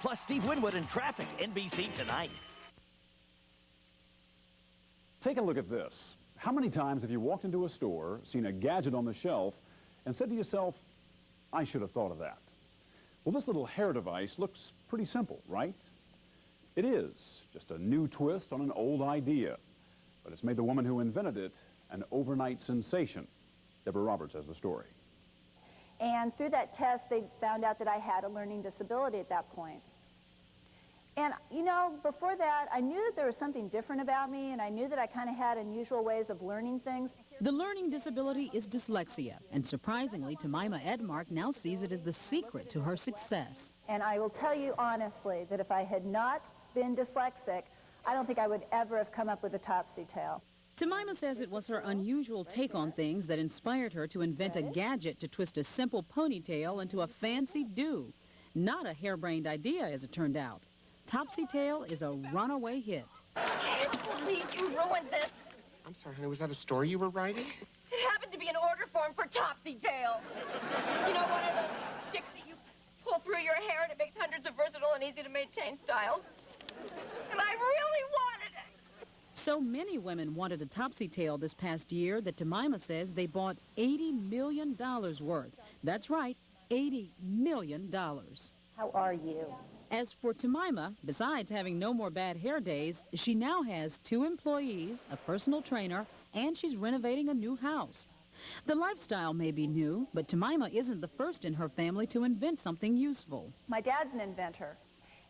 Plus Steve Winwood in traffic, NBC Tonight. Take a look at this. How many times have you walked into a store, seen a gadget on the shelf, and said to yourself, I should have thought of that? Well, this little hair device looks pretty simple, right? It is, just a new twist on an old idea. But it's made the woman who invented it an overnight sensation. Deborah Roberts has the story. And through that test, they found out that I had a learning disability at that point. And, you know, before that, I knew that there was something different about me, and I knew that I kind of had unusual ways of learning things. The learning disability is dyslexia, and surprisingly, Jemima Edmark now sees it as the secret to her success. And I will tell you honestly that if I had not been dyslexic, I don't think I would ever have come up with a Topsy Tail. Jemima says it was her unusual take on things that inspired her to invent a gadget to twist a simple ponytail into a fancy do. Not a harebrained idea, as it turned out. Topsy Tail is a runaway hit. I can't believe you ruined this. I'm sorry, honey, was that a story you were writing? It happened to be an order form for Topsy Tail. You know, one of those sticks that you pull through your hair and it makes hundreds of versatile and easy to maintain styles. And I really wanted it. So many women wanted a Topsy Tail this past year that Jemima says they bought $80 million worth. That's right, $80 million. How are you? As for Jemima, besides having no more bad hair days, she now has 2 employees, a personal trainer, and she's renovating a new house. The lifestyle may be new, but Jemima isn't the first in her family to invent something useful. My dad's an inventor.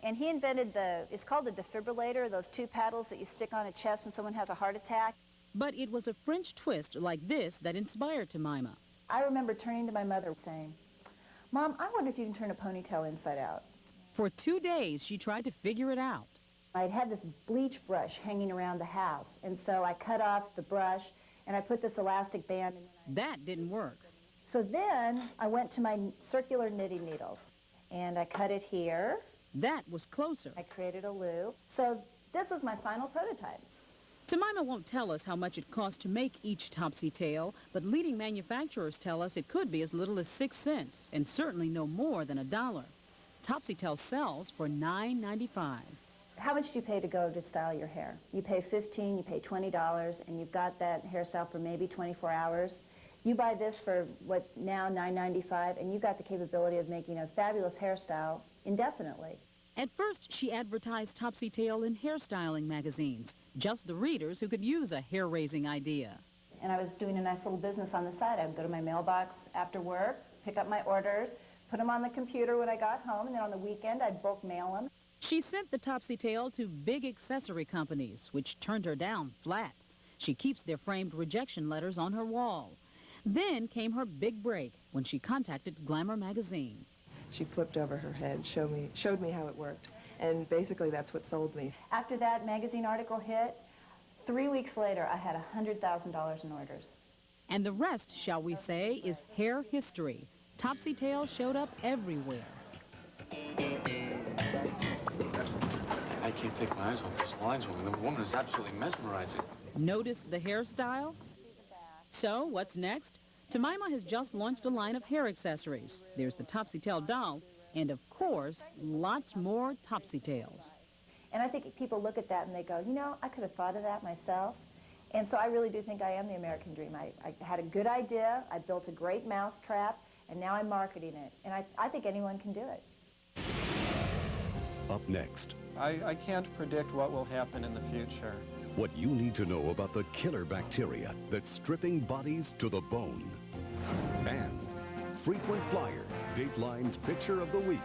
And he invented it's called a defibrillator, those 2 paddles that you stick on a chest when someone has a heart attack. But it was a French twist like this that inspired Jemima. I remember turning to my mother saying, Mom, I wonder if you can turn a ponytail inside out. For 2 days, she tried to figure it out. I had this bleach brush hanging around the house, and so I cut off the brush, and I put this elastic band. That didn't work. So then I went to my circular knitting needles, and I cut it here. That was closer. I created a loop. So this was my final prototype. Jemima won't tell us how much it cost to make each Topsy Tail, but leading manufacturers tell us it could be as little as 6 cents, and certainly no more than $1. Topsy Tail sells for $9.95. How much do you pay to go to style your hair? You pay $15, you pay $20, and you've got that hairstyle for maybe 24 hours. You buy this for, what, now $9.95, and you've got the capability of making a fabulous hairstyle indefinitely. At first, she advertised Topsy Tail in hairstyling magazines, just the readers who could use a hair-raising idea. And I was doing a nice little business on the side. I would go to my mailbox after work, pick up my orders, put them on the computer when I got home, and then on the weekend I'd bulk mail them. She sent the Topsy Tail to big accessory companies, which turned her down flat. She keeps their framed rejection letters on her wall. Then came her big break when she contacted Glamour magazine. She flipped over her head, showed me how it worked, and basically that's what sold me. After that magazine article hit, 3 weeks later I had $100,000 in orders. And the rest, shall we say, is hair history. Topsy Tail showed up everywhere. I can't take my eyes off this lineswoman. The woman is absolutely mesmerizing. Notice the hairstyle? So, what's next? Jemima has just launched a line of hair accessories. There's the Topsy Tail doll, and of course, lots more Topsy Tails. And I think people look at that and they go, you know, I could have thought of that myself. And so I really do think I am the American dream. I had a good idea, I built a great mousetrap, and now I'm marketing it. And I think anyone can do it. Up next. I can't predict what will happen in the future. What you need to know about the killer bacteria that's stripping bodies to the bone. And frequent flyer, Dateline's Picture of the Week.